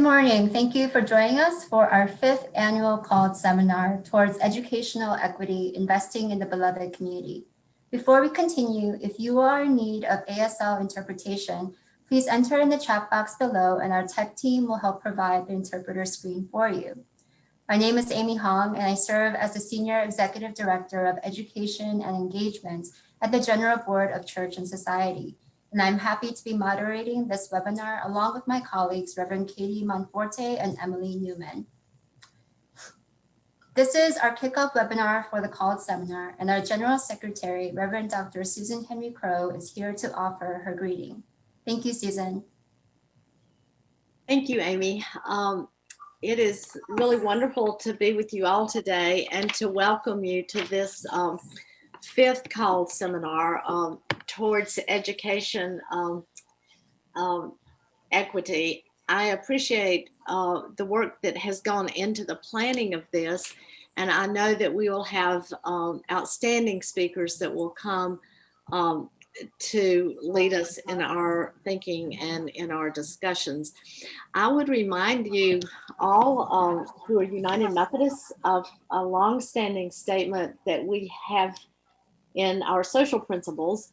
morning. Thank you for joining us for our 5th annual called seminar towards educational equity, investing in the beloved community. Before we continue, if you are in need of ASL interpretation, please enter in the chat box below and our tech team will help provide the interpreter screen for you. My name is Amy Hong and I serve as the Senior Executive Director of Education and Engagement at the General Board of Church and Society. And I'm happy to be moderating this webinar along with my colleagues, Reverend Katie Monforte and Emily Newman. This is our kickoff webinar for the called seminar, and our General Secretary, Reverend Dr. Susan Henry Crow, is here to offer her greeting. Thank you, Susan. Thank you, Amy. It is really wonderful to be with you all today and to welcome you to this 5th called seminar towards education equity. I appreciate the work that has gone into the planning of this, and I know that we will have outstanding speakers that will come to lead us in our thinking and in our discussions. I would remind you all who are United Methodists of a longstanding statement that we have in our social principles.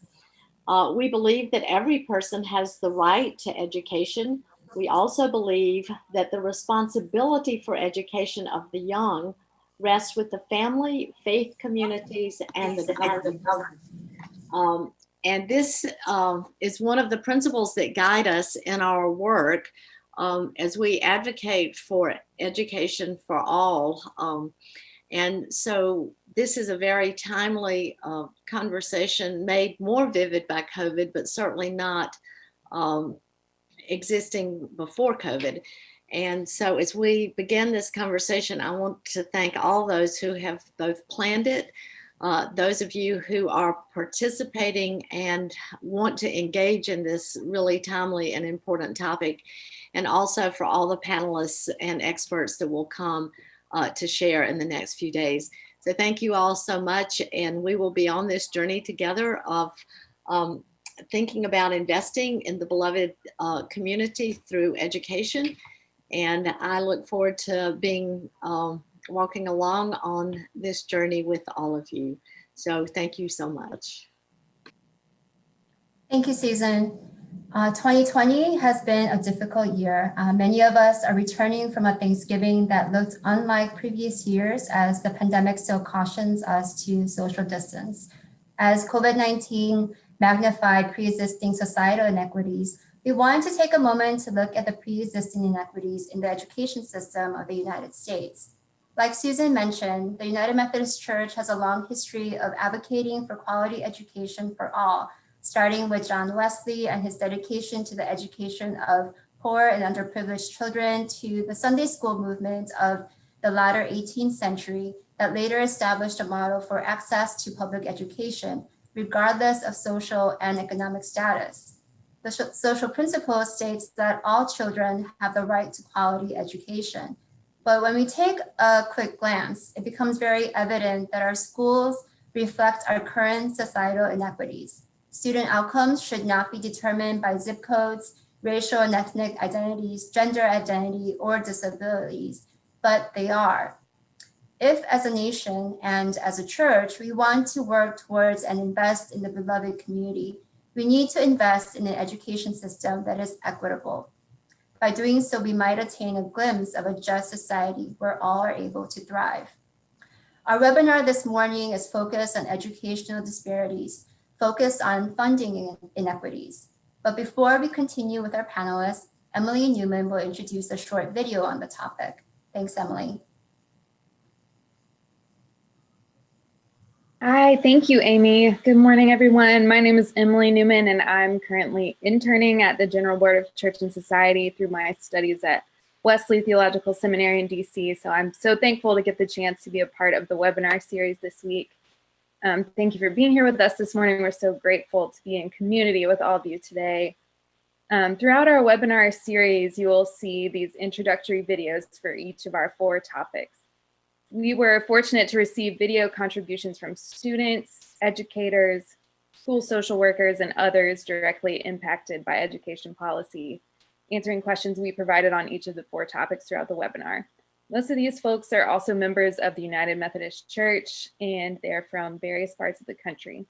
We believe that every person has the right to education. We also believe that the responsibility for education of the young rests with the family, faith communities, and the government. And this is one of the principles that guide us in our work as we advocate for education for all. And so this is a very timely conversation made more vivid by COVID, but certainly not existing before COVID. And so as we begin this conversation, I want to thank all those who have both planned it, those of you who are participating and want to engage in this really timely and important topic, and also for all the panelists and experts that will come to share in the next few days. So thank you all so much, and we will be on this journey together of thinking about investing in the beloved community through education. And I look forward to being walking along on this journey with all of you. So thank you so much. Thank you, Susan. 2020 has been a difficult year. Many of us are returning from a Thanksgiving that looked unlike previous years as the pandemic still cautions us to social distance. As COVID-19 magnified pre-existing societal inequities, we wanted to take a moment to look at the pre-existing inequities in the education system of the United States. Like Susan mentioned, the United Methodist Church has a long history of advocating for quality education for all, starting with John Wesley and his dedication to the education of poor and underprivileged children, to the Sunday school movement of the latter 18th century that later established a model for access to public education, regardless of social and economic status. The social principle states that all children have the right to quality education. But when we take a quick glance, it becomes very evident that our schools reflect our current societal inequities. Student outcomes should not be determined by zip codes, racial and ethnic identities, gender identity, or disabilities, but they are. If as a nation and as a church, we want to work towards and invest in the beloved community, we need to invest in an education system that is equitable. By doing so, we might attain a glimpse of a just society where all are able to thrive. Our webinar this morning is focused on educational disparities, focused on funding inequities. But before we continue with our panelists, Emily Newman will introduce a short video on the topic. Thanks, Emily. Hi, thank you, Amy. Good morning, everyone. My name is Emily Newman, and I'm currently interning at the General Board of Church and Society through my studies at Wesley Theological Seminary in DC. So I'm so thankful to get the chance to be a part of the webinar series this week. Thank you for being here with us this morning. We're so grateful to be in community with all of you today. Throughout our webinar series, you will see these introductory videos for each of our 4 topics. We were fortunate to receive video contributions from students, educators, school social workers, and others directly impacted by education policy. answering questions we provided on each of the 4 topics throughout the webinar. Most of these folks are also members of the United Methodist Church, and they're from various parts of the country.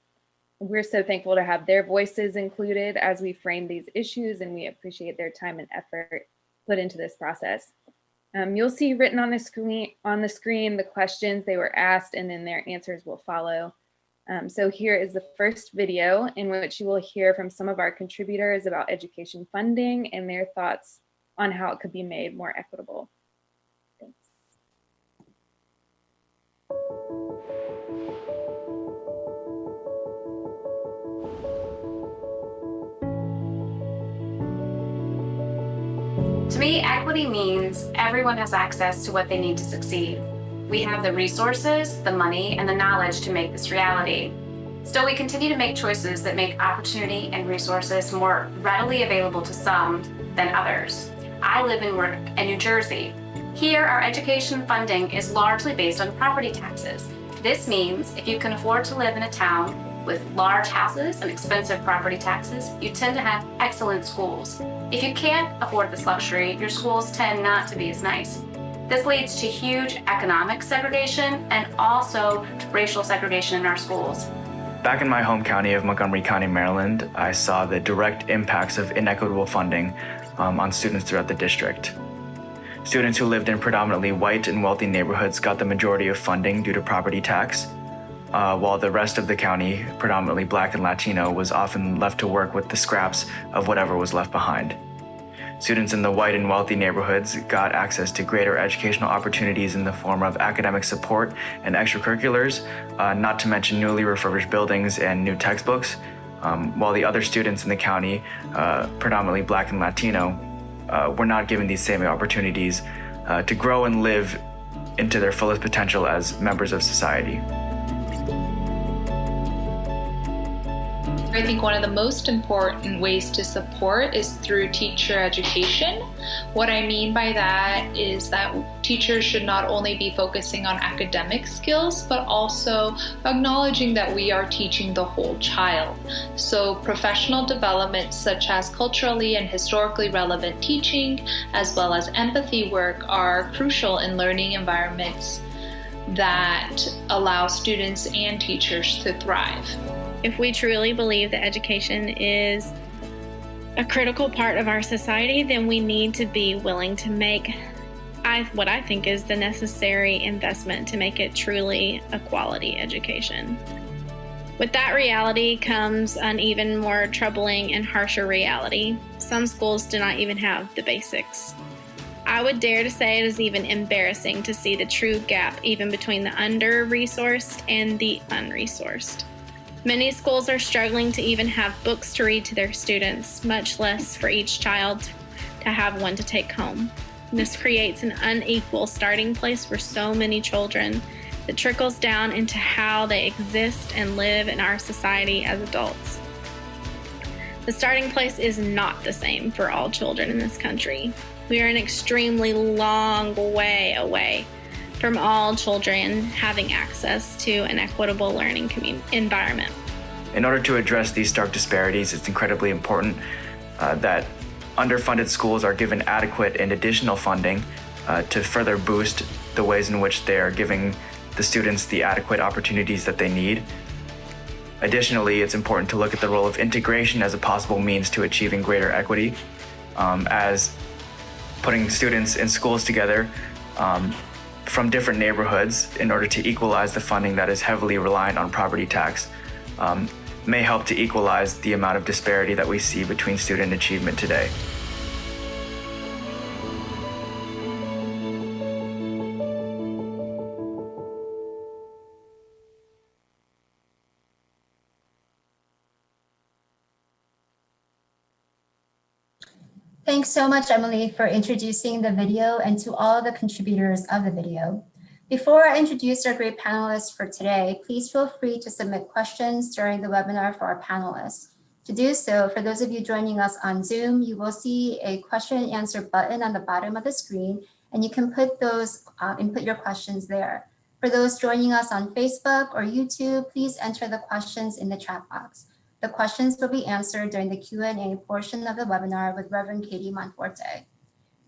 We're so thankful to have their voices included as we frame these issues, and we appreciate their time and effort put into this process. You'll see written on the screen the questions they were asked, and then their answers will follow. So here is the first video in which you will hear from some of our contributors about education funding and their thoughts on how it could be made more equitable. Thanks. To me, equity means everyone has access to what they need to succeed. We have the resources, the money, and the knowledge to make this reality. Still, we continue to make choices that make opportunity and resources more readily available to some than others. I live and work in New Jersey. Here, our education funding is largely based on property taxes. This means if you can afford to live in a town with large houses and expensive property taxes, you tend to have excellent schools. If you can't afford this luxury, your schools tend not to be as nice. This leads to huge economic segregation and also racial segregation in our schools. Back in my home county of Montgomery County, Maryland, I saw the direct impacts of inequitable funding on students throughout the district. Students who lived in predominantly white and wealthy neighborhoods got the majority of funding due to property tax, while the rest of the county, predominantly Black and Latino, was often left to work with the scraps of whatever was left behind. Students in the white and wealthy neighborhoods got access to greater educational opportunities in the form of academic support and extracurriculars, not to mention newly refurbished buildings and new textbooks, while the other students in the county, predominantly Black and Latino, were not given these same opportunities to grow and live into their fullest potential as members of society. I think one of the most important ways to support is through teacher education. What I mean by that is that teachers should not only be focusing on academic skills, but also acknowledging that we are teaching the whole child. So professional development such as culturally and historically relevant teaching, as well as empathy work, are crucial in learning environments that allow students and teachers to thrive. If we truly believe that education is a critical part of our society, then we need to be willing to make what I think is the necessary investment to make it truly a quality education. With that reality comes an even more troubling and harsher reality. Some schools do not even have the basics. I would dare to say it is even embarrassing to see the true gap even between the under-resourced and the unresourced. Many schools are struggling to even have books to read to their students, much less for each child to have one to take home. This creates an unequal starting place for so many children that trickles down into how they exist and live in our society as adults. The starting place is not the same for all children in this country. We are an extremely long way away from all children having access to an equitable learning environment. In order to address these stark disparities, it's incredibly important that underfunded schools are given adequate and additional funding to further boost the ways in which they are giving the students the adequate opportunities that they need. Additionally, it's important to look at the role of integration as a possible means to achieving greater equity, as putting students in schools together from different neighborhoods in order to equalize the funding that is heavily reliant on property tax may help to equalize the amount of disparity that we see between student achievement today. Thanks so much, Emily, for introducing the video and to all the contributors of the video. Before I introduce our great panelists for today, please feel free to submit questions during the webinar for our panelists. To do so, for those of you joining us on Zoom, you will see a question and answer button on the bottom of the screen, and you can put those, input your questions there. For those joining us on Facebook or YouTube, please enter the questions in the chat box. The questions will be answered during the Q&A portion of the webinar with Reverend Katie Monforte.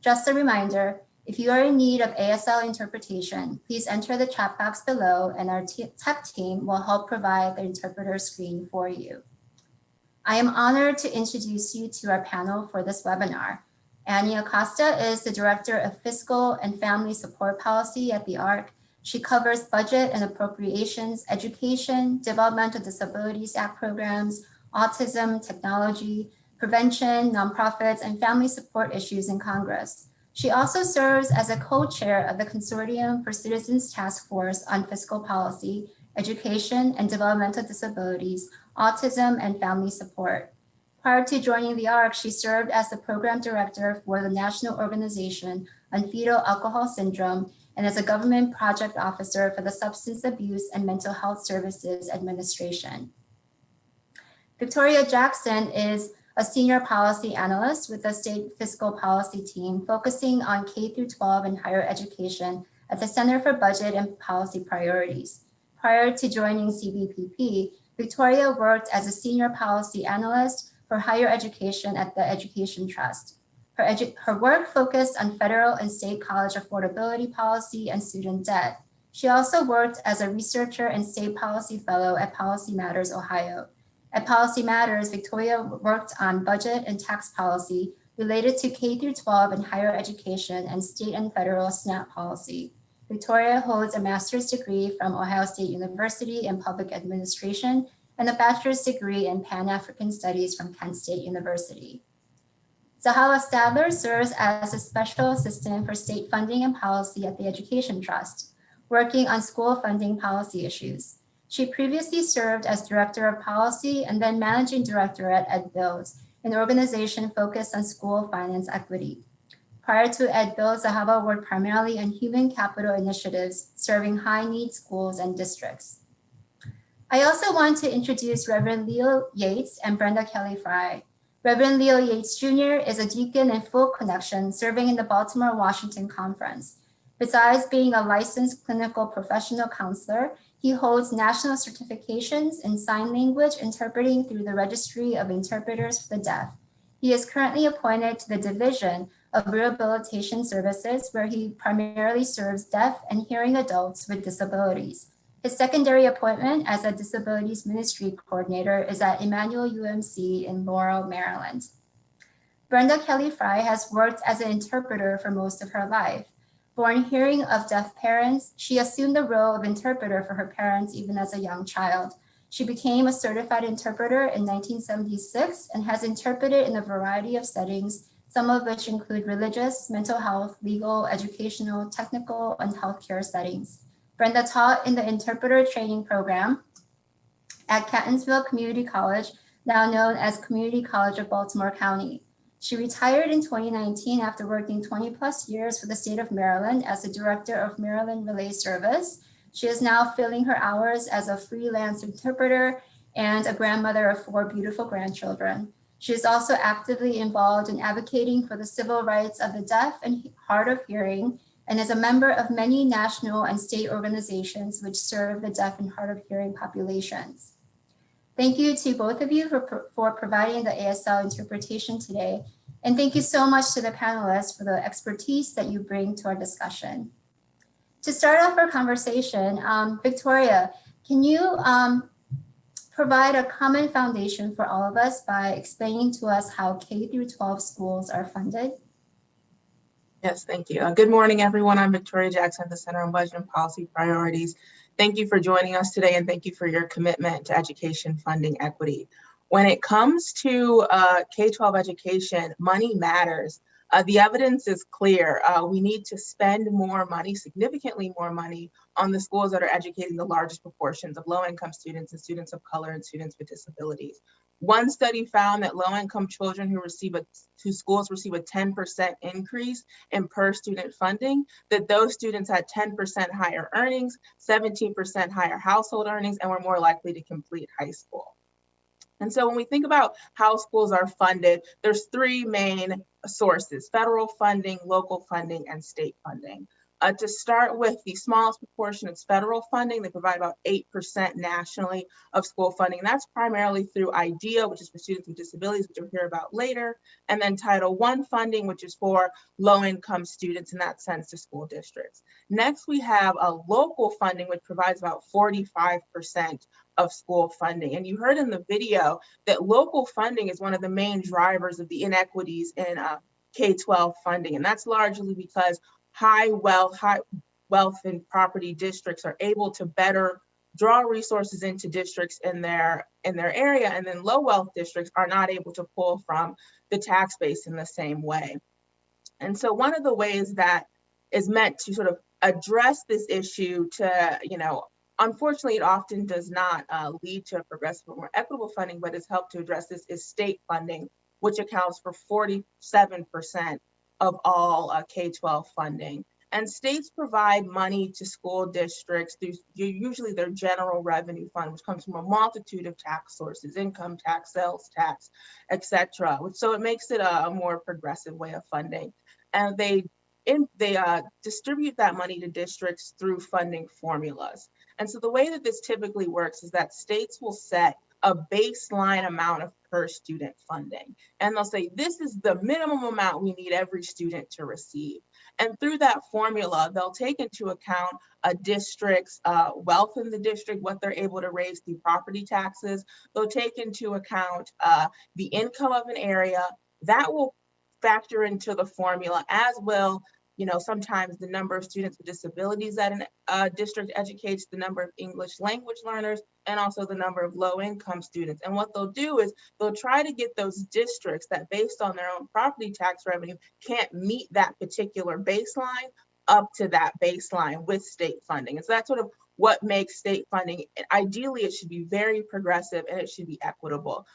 Just a reminder, if you are in need of ASL interpretation, please enter the chat box below and our tech team will help provide the interpreter screen for you. I am honored to introduce you to our panel for this webinar. Annie Acosta is the Director of Fiscal and Family Support Policy at the ARC. She covers budget and appropriations, education, Developmental Disabilities Act programs, autism, technology, prevention, nonprofits, and family support issues in Congress. She also serves as a co-chair of the Consortium for Citizens Task Force on Fiscal Policy, Education and Developmental Disabilities, Autism, and Family Support. Prior to joining the ARC, she served as the program director for the National Organization on Fetal Alcohol Syndrome and as a government project officer for the Substance Abuse and Mental Health Services Administration. Victoria Jackson is a senior policy analyst with the state fiscal policy team focusing on K-12 and higher education at the Center for Budget and Policy Priorities. Prior to joining CBPP, Victoria worked as a senior policy analyst for higher education at the Education Trust. Her work focused on federal and state college affordability policy and student debt. She also worked as a researcher and state policy fellow at Policy Matters, Ohio. At Policy Matters, Victoria worked on budget and tax policy related to K-12 and higher education and state and federal SNAP policy. Victoria holds a master's degree from Ohio State University in public administration and a bachelor's degree in Pan-African Studies from Kent State University. Zahala Stadler serves as a special assistant for state funding and policy at the Education Trust, working on school funding policy issues. She previously served as director of policy and then managing director at EdBuild, an organization focused on school finance equity. Prior to EdBuild, Zahala worked primarily on human capital initiatives, serving high-need schools and districts. I also want to introduce Reverend Leo Yates and Brenda Kelly Fry. Reverend Leo Yates Jr. is a deacon in full connection, serving in the Baltimore-Washington Conference. Besides being a licensed clinical professional counselor, he holds national certifications in sign language interpreting through the Registry of Interpreters for the Deaf. He is currently appointed to the Division of Rehabilitation Services, where he primarily serves deaf and hearing adults with disabilities. His secondary appointment as a disabilities ministry coordinator is at Emmanuel UMC in Laurel, Maryland. Brenda Kelly Fry has worked as an interpreter for most of her life. Born hearing of deaf parents, she assumed the role of interpreter for her parents even as a young child. She became a certified interpreter in 1976 and has interpreted in a variety of settings, some of which include religious, mental health, legal, educational, technical, and healthcare settings. Brenda taught in the interpreter training program at Catonsville Community College, now known as Community College of Baltimore County. She retired in 2019 after working 20 plus years for the state of Maryland as the director of Maryland Relay Service. She is now filling her hours as a freelance interpreter and a grandmother of 4 beautiful grandchildren. She is also actively involved in advocating for the civil rights of the deaf and hard of hearing, and is a member of many national and state organizations which serve the deaf and hard of hearing populations. Thank you to both of you for providing the ASL interpretation today. And thank you so much to the panelists for the expertise that you bring to our discussion. To start off our conversation, Victoria, can you provide a common foundation for all of us by explaining to us how K-12 schools are funded? Yes, thank you. Good morning, everyone. I'm Victoria Jackson at the Center on Budget and Policy Priorities. Thank you for joining us today, and thank you for your commitment to education funding equity. When it comes to K-12 education, money matters. The evidence is clear. We need to spend more money, significantly more money, on the schools that are educating the largest proportions of low-income students and students of color and students with disabilities. One study found that low-income children whose schools receive a 10% increase in per student funding, that those students had 10% higher earnings, 17% higher household earnings, and were more likely to complete high school. And so when we think about how schools are funded, there's 3 main sources: federal funding, local funding, and state funding. To start with, the smallest proportion is federal funding. They provide about 8% nationally of school funding. And that's primarily through IDEA, which is for students with disabilities, which we'll hear about later. And then Title I funding, which is for low-income students, in that sense, to school districts. Next, we have a local funding, which provides about 45% of school funding. And you heard in the video that local funding is one of the main drivers of the inequities in K-12 funding. And that's largely because high wealth and property districts are able to better draw resources into districts in their area, and then low wealth districts are not able to pull from the tax base in the same way. And so one of the ways that is meant to sort of address this issue to, unfortunately, it often does not lead to a progressive or more equitable funding, but has helped to address this, is state funding, which accounts for 47% of all K-12 funding. And states provide money to school districts through usually their general revenue fund, which comes from a multitude of tax sources, income tax, sales tax, etc. So it makes it a more progressive way of funding. And they distribute that money to districts through funding formulas. And so the way that this typically works is that states will set a baseline amount of per student funding. And they'll say, this is the minimum amount we need every student to receive. And through that formula, they'll take into account a district's wealth in the district, what they're able to raise through property taxes. They'll take into account the income of an area. That will factor into the formula, as will sometimes the number of students with disabilities that a district educates, the number of English language learners, and also the number of low-income students. And what they'll do is they'll try to get those districts that, based on their own property tax revenue, can't meet that particular baseline up to that baseline with state funding. And so that's sort of what makes state funding, ideally, it should be very progressive and it should be equitable.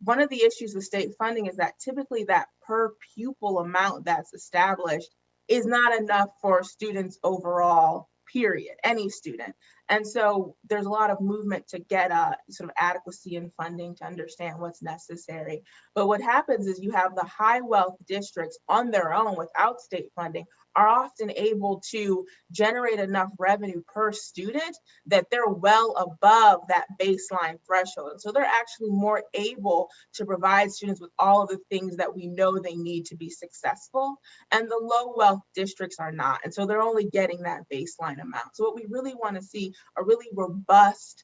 One of the issues with state funding is that typically that per pupil amount that's established is not enough for students overall, period, any student. And so there's a lot of movement to get a sort of adequacy in funding to understand what's necessary. But what happens is you have the high wealth districts on their own without state funding are often able to generate enough revenue per student that they're well above that baseline threshold. And so they're actually more able to provide students with all of the things that we know they need to be successful. And the low wealth districts are not. And so they're only getting that baseline amount. So what we really want to see are really robust,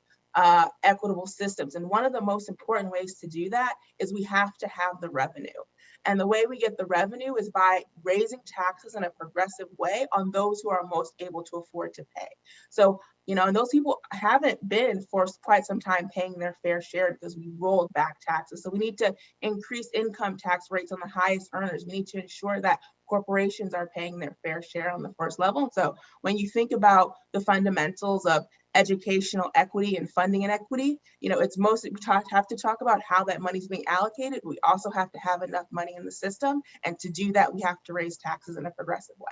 equitable systems. And one of the most important ways to do that is we have to have the revenue. And the way we get the revenue is by raising taxes in a progressive way on those who are most able to afford to pay. So, and those people haven't been for quite some time paying their fair share because we rolled back taxes. So we need to increase income tax rates on the highest earners. We need to ensure that corporations are paying their fair share on the first level. And so when you think about the fundamentals of educational equity and funding inequity, it's mostly we have to talk about how that money is being allocated. We also have to have enough money in the system. And to do that, we have to raise taxes in a progressive way.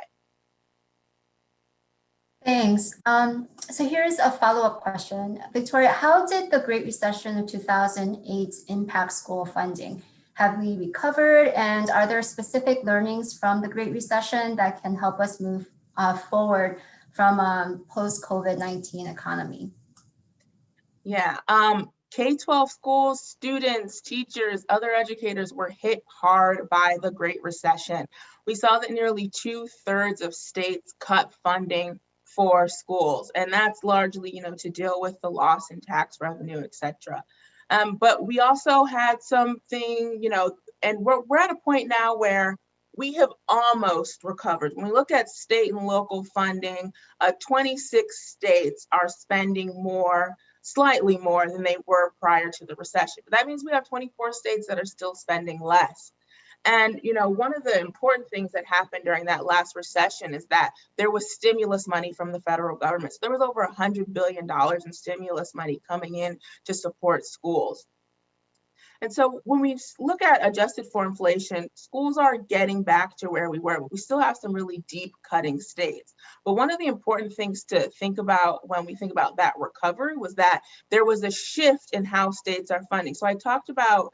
Thanks. So here's a follow-up question. Victoria, how did the Great Recession of 2008 impact school funding? Have we recovered? And are there specific learnings from the Great Recession that can help us move forward from post-COVID-19 economy? Yeah, K-12 schools, students, teachers, other educators were hit hard by the Great Recession. We saw that nearly 2/3 of states cut funding for schools, and that's largely, to deal with the loss in tax revenue, et cetera. But we also had something, and we're at a point now where we have almost recovered. When we look at state and local funding, 26 states are spending slightly more than they were prior to the recession. But that means we have 24 states that are still spending less. And, one of the important things that happened during that last recession is that there was stimulus money from the federal government. So there was over $100 billion in stimulus money coming in to support schools. And so when we look at adjusted for inflation, schools are getting back to where we were, but we still have some really deep cutting states. But one of the important things to think about when we think about that recovery was that there was a shift in how states are funding. So I talked about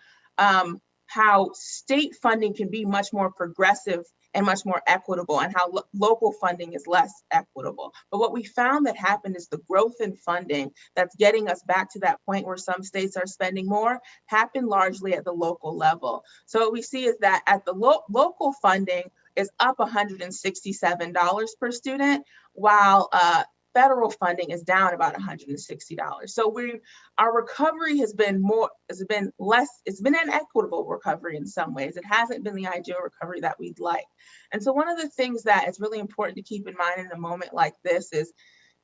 how state funding can be much more progressive and much more equitable, and how local funding is less equitable. But what we found that happened is the growth in funding that's getting us back to that point where some states are spending more happened largely at the local level. So what we see is that at the local funding is up $167 per student, while federal funding is down about $160. So our recovery has been less, it's been an equitable recovery in some ways. It hasn't been the ideal recovery that we'd like. And so one of the things that is really important to keep in mind in a moment like this is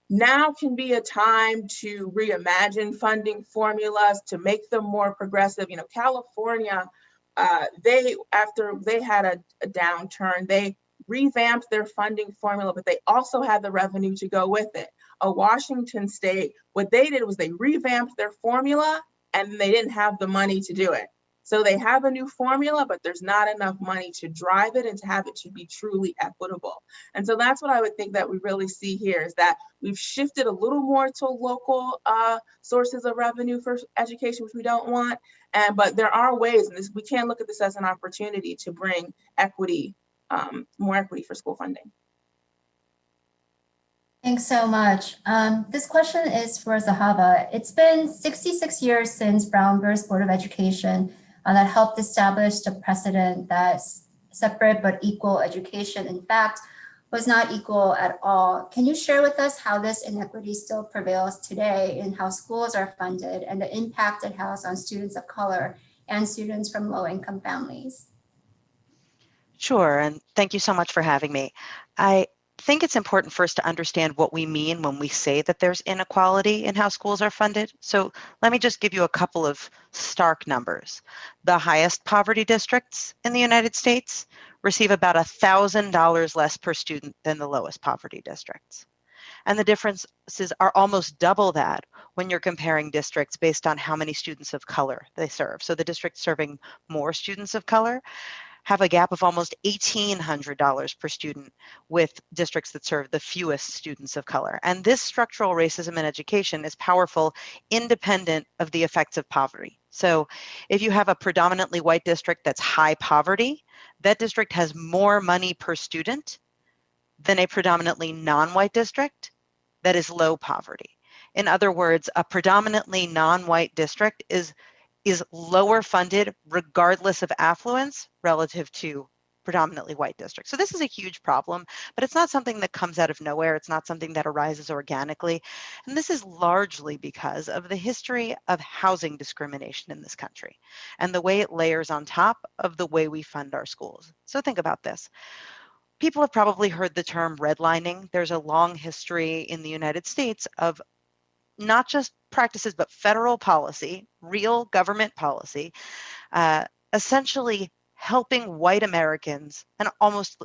now can be a time to reimagine funding formulas, to make them more progressive. You know, California, after they had a downturn, they revamped their funding formula, but they also had the revenue to go with it. Washington State, what they did was they revamped their formula and they didn't have the money to do it. So they have a new formula, but there's not enough money to drive it and to have it to be truly equitable. And so that's what I would think that we really see here is that we've shifted a little more to local sources of revenue for education, which we don't want. But there are ways, and we can't look at this as an opportunity to bring equity, more equity for school funding. Thanks so much. This question is for Zahava. It's been 66 years since Brown versus Board of Education that helped establish the precedent that separate but equal education, in fact, was not equal at all. Can you share with us how this inequity still prevails today in how schools are funded and the impact it has on students of color and students from low-income families? Sure, and thank you so much for having me. I think it's important first to understand what we mean when we say that there's inequality in how schools are funded. So let me just give you a couple of stark numbers. The highest poverty districts in the United States receive about $1,000 less per student than the lowest poverty districts. And the differences are almost double that when you're comparing districts based on how many students of color they serve. So the districts serving more students of color have a gap of almost $1,800 per student with districts that serve the fewest students of color. And this structural racism in education is powerful independent of the effects of poverty. So if you have a predominantly white district that's high poverty, that district has more money per student than a predominantly non-white district that is low poverty. In other words, a predominantly non-white district is lower funded regardless of affluence relative to predominantly white districts. So this is a huge problem, but it's not something that comes out of nowhere. It's not something that arises organically. And this is largely because of the history of housing discrimination in this country and the way it layers on top of the way we fund our schools. So think about this. People have probably heard the term redlining. There's a long history in the United States of not just practices, but federal policy, real government policy, essentially helping white Americans and almost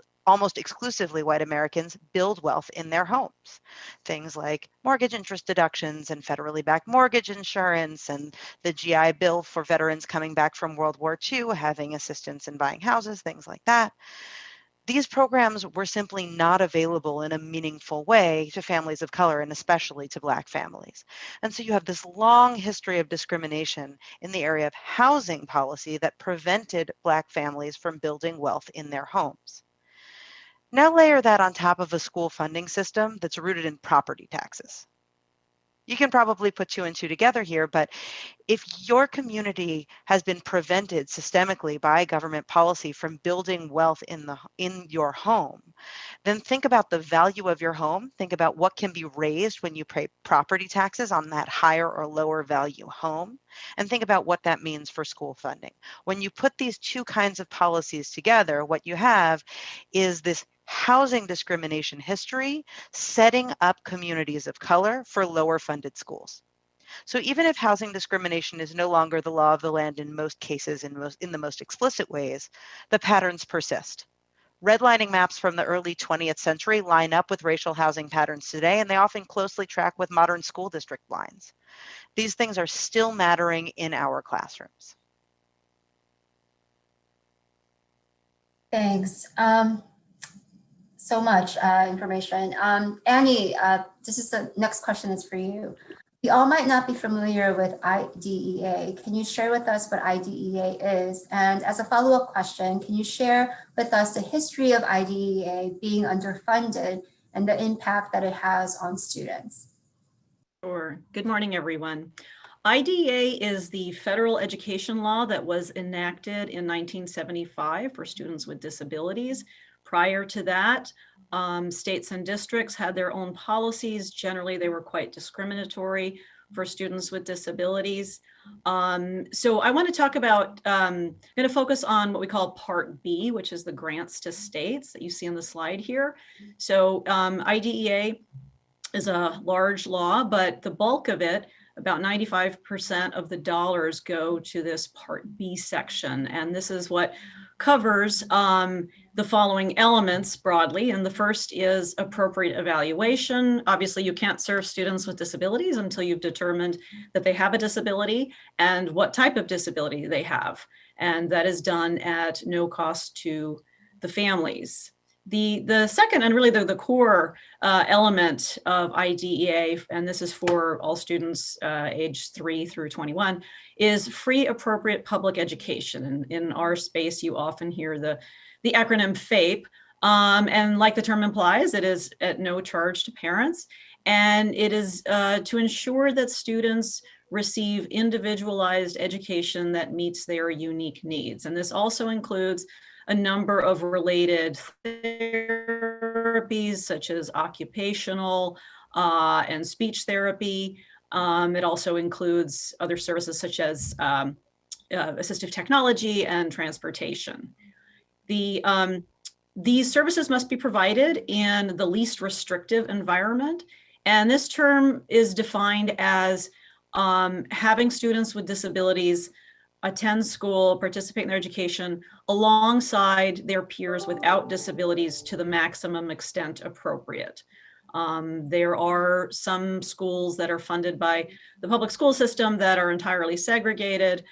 exclusively white Americans build wealth in their homes. Things like mortgage interest deductions and federally backed mortgage insurance and the GI Bill for veterans coming back from World War II, having assistance in buying houses, things like that. These programs were simply not available in a meaningful way to families of color and especially to Black families. And so you have this long history of discrimination in the area of housing policy that prevented Black families from building wealth in their homes. Now layer that on top of a school funding system that's rooted in property taxes. You can probably put two and two together here, but if your community has been prevented systemically by government policy from building wealth in your home, then think about the value of your home. Think about what can be raised when you pay property taxes on that higher or lower value home, and think about what that means for school funding. When you put these two kinds of policies together, what you have is this housing discrimination history setting up communities of color for lower funded schools. So even if housing discrimination is no longer the law of the land in most cases, in the most explicit ways, the patterns persist. Redlining maps from the early 20th century line up with racial housing patterns today, and they often closely track with modern school district lines. These things are still mattering in our classrooms. Thanks. So much information. Annie, this is the next question is for you. We all might not be familiar with IDEA. Can you share with us what IDEA is? And as a follow-up question, can you share with us the history of IDEA being underfunded and the impact that it has on students? Sure. Good morning, everyone. IDEA is the federal education law that was enacted in 1975 for students with disabilities. Prior to that, states and districts had their own policies. Generally, they were quite discriminatory for students with disabilities. So I want to talk about, I'm going to focus on what we call Part B, which is the grants to states that you see on the slide here. So IDEA is a large law, but the bulk of it, about 95% of the dollars go to this Part B section. And this is what covers the following elements broadly. And the first is appropriate evaluation. Obviously, you can't serve students with disabilities until you've determined that they have a disability and what type of disability they have. And that is done at no cost to the families. The second and really the core element of IDEA, and this is for all students age 3 through 21, is free appropriate public education. And in our space, you often hear the acronym FAPE. And like the term implies, it is at no charge to parents. And it is to ensure that students receive individualized education that meets their unique needs. And this also includes a number of related therapies, such as occupational and speech therapy. It also includes other services such as assistive technology and transportation. These services must be provided in the least restrictive environment. And this term is defined as having students with disabilities attend school, participate in their education alongside their peers without disabilities to the maximum extent appropriate. There are some schools that are funded by the public school system that are entirely segregated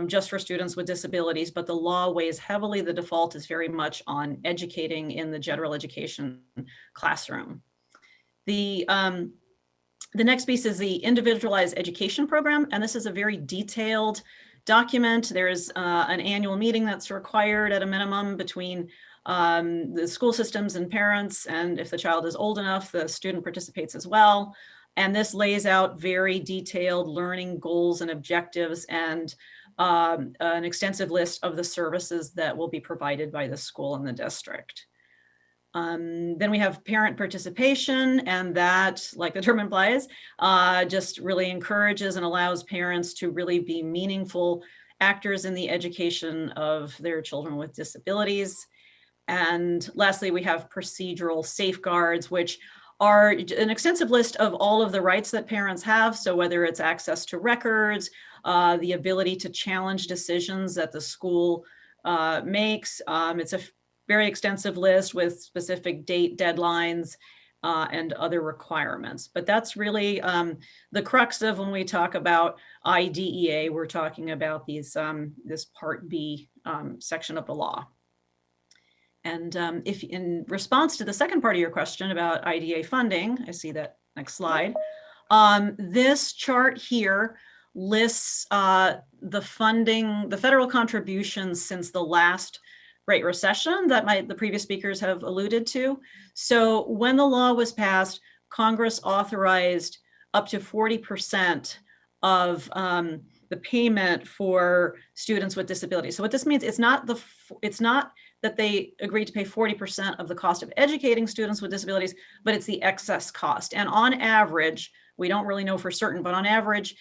just for students with disabilities, but the law weighs heavily. The default is very much on educating in the general education classroom. The next piece is the individualized education program, and this is a very detailed document. There's an annual meeting that's required at a minimum between the school systems and parents, and if the child is old enough, the student participates as well. And this lays out very detailed learning goals and objectives and an extensive list of the services that will be provided by the school and the district. Then we have parent participation, and that, like the term implies, just really encourages and allows parents to really be meaningful actors in the education of their children with disabilities. And lastly, we have procedural safeguards, which are an extensive list of all of the rights that parents have. So whether it's access to records, the ability to challenge decisions that the school makes, it's a very extensive list with specific date deadlines and other requirements. But that's really the crux of when we talk about IDEA, we're talking about these this Part B section of the law. And if in response to the second part of your question about IDEA funding, I see that next slide. This chart here lists the funding, the federal contributions since the last Great Recession that the previous speakers have alluded to. So when the law was passed, Congress authorized up to 40% of the payment for students with disabilities. So what this means, it's not that they agreed to pay 40% of the cost of educating students with disabilities, but it's the excess cost. And on average, we don't really know for certain, but on average,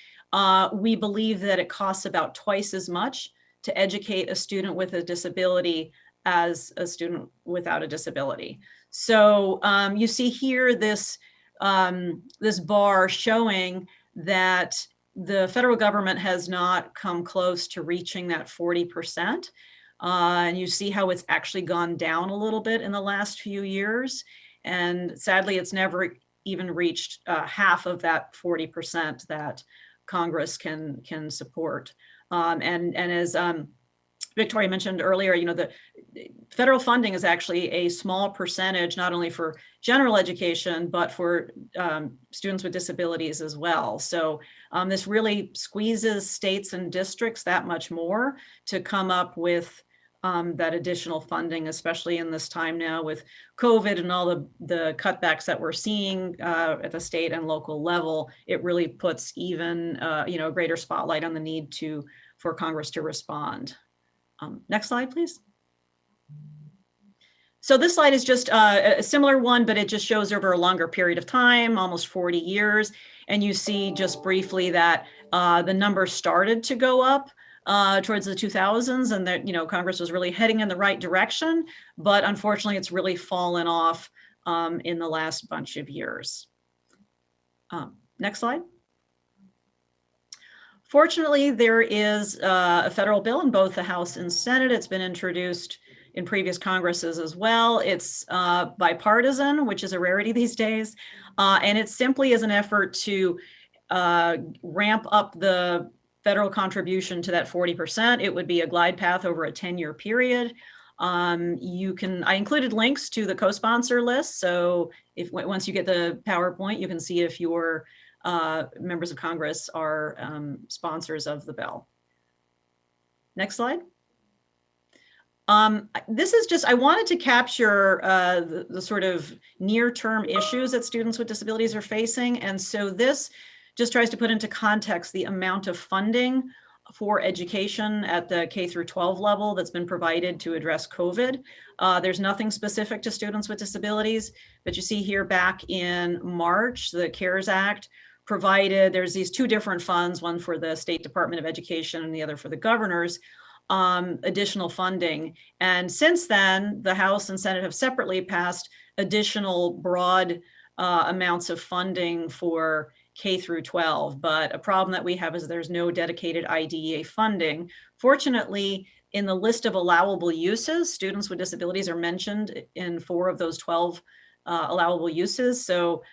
we believe that it costs about twice as much to educate a student with a disability as a student without a disability. So you see here this, this bar showing that the federal government has not come close to reaching that 40%. And you see how it's actually gone down a little bit in the last few years. And sadly, it's never even reached half of that 40% that Congress can support. And as Victoria mentioned earlier, the federal funding is actually a small percentage, not only for general education, but for students with disabilities as well. So this really squeezes states and districts that much more to come up with that additional funding, especially in this time now with COVID and all the cutbacks that we're seeing at the state and local level. It really puts even a greater spotlight on the need for Congress to respond. Next slide, please. So this slide is just a similar one, but it just shows over a longer period of time, almost 40 years. And you see just briefly that the number started to go up towards the 2000s, and that Congress was really heading in the right direction, but unfortunately it's really fallen off in the last bunch of years. Next slide. Fortunately, there is a federal bill in both the House and Senate. It's been introduced in previous Congresses as well. It's bipartisan, which is a rarity these days, and it simply is an effort to ramp up the federal contribution to that 40%. It would be a glide path over a 10-year period. I included links to the co-sponsor list, so once you get the PowerPoint, you can see if your members of Congress are sponsors of the bill. Next slide. This is just, I wanted to capture the sort of near-term issues that students with disabilities are facing. And so this just tries to put into context the amount of funding for education at the K through 12 level that's been provided to address COVID. There's nothing specific to students with disabilities, but you see here back in March, the CARES Act provided, there's these two different funds, one for the State Department of Education and the other for the governors, additional funding. And since then, the House and Senate have separately passed additional broad amounts of funding for K through 12. But a problem that we have is there's no dedicated IDEA funding. Fortunately, in the list of allowable uses, students with disabilities are mentioned in 4 of those 12 allowable uses. So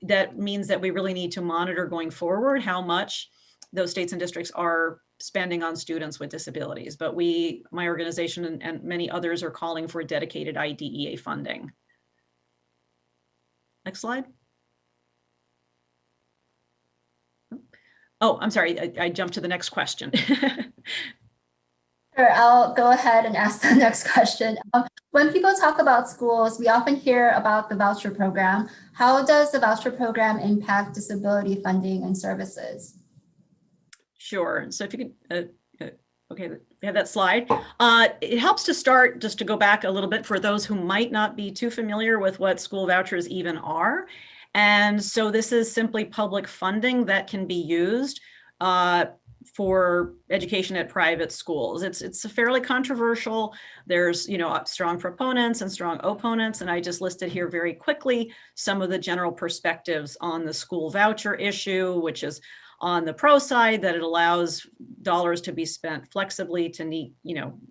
that means that we really need to monitor going forward how much those states and districts are spending on students with disabilities. But my organization and many others are calling for dedicated IDEA funding. Next slide. Oh, I'm sorry, I jumped to the next question. Sure, I'll go ahead and ask the next question. When people talk about schools, we often hear about the voucher program. How does the voucher program impact disability funding and services? Sure. So if you could, okay, we have that slide. It helps to start, just to go back a little bit for those who might not be too familiar with what school vouchers even are. And so this is simply public funding that can be used for education at private schools. It's fairly controversial. There's strong proponents and strong opponents, and I just listed here very quickly some of the general perspectives on the school voucher issue, which is on the pro side, that it allows dollars to be spent flexibly to meet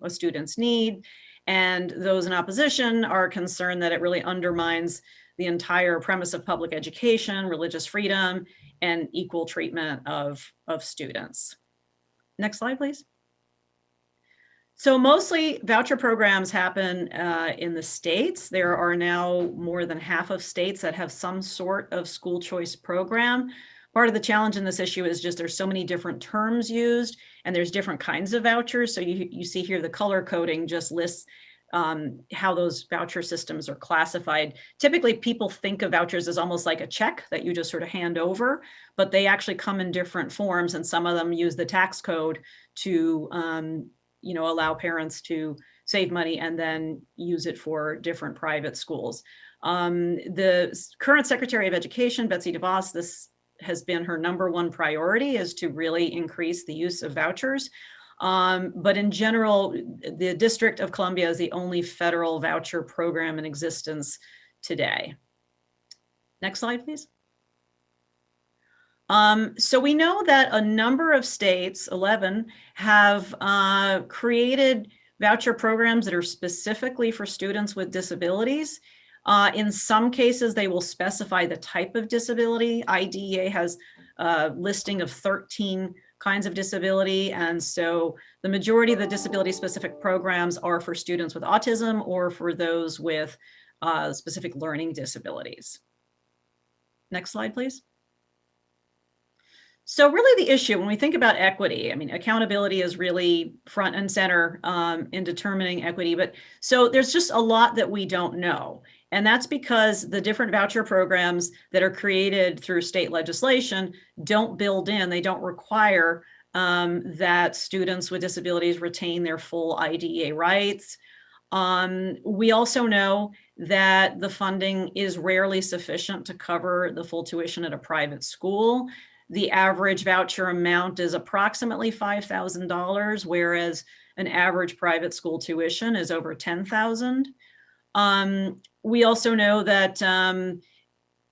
a student's need, and those in opposition are concerned that it really undermines the entire premise of public education, religious freedom, and equal treatment of students. Next slide, please. So mostly voucher programs happen in the states. There are now more than half of states that have some sort of school choice program. Part of the challenge in this issue is just there's so many different terms used and there's different kinds of vouchers. So you see here the color coding just lists how those voucher systems are classified. Typically, people think of vouchers as almost like a check that you just sort of hand over, but they actually come in different forms, and some of them use the tax code to allow parents to save money and then use it for different private schools. The current Secretary of Education, Betsy DeVos, this has been her #1 priority, is to really increase the use of vouchers. But in general, the District of Columbia is the only federal voucher program in existence today. Next slide, please. So we know that a number of states, 11, have created voucher programs that are specifically for students with disabilities. In some cases, they will specify the type of disability. IDEA has a listing of 13 kinds of disability. And so the majority of the disability specific programs are for students with autism or for those with specific learning disabilities. Next slide, please. So really the issue when we think about equity, I mean, accountability is really front and center in determining equity, but so there's just a lot that we don't know. And that's because the different voucher programs that are created through state legislation don't build in, they don't require that students with disabilities retain their full IDEA rights. We also know that the funding is rarely sufficient to cover the full tuition at a private school. The average voucher amount is approximately $5,000, whereas an average private school tuition is over $10,000. We also know that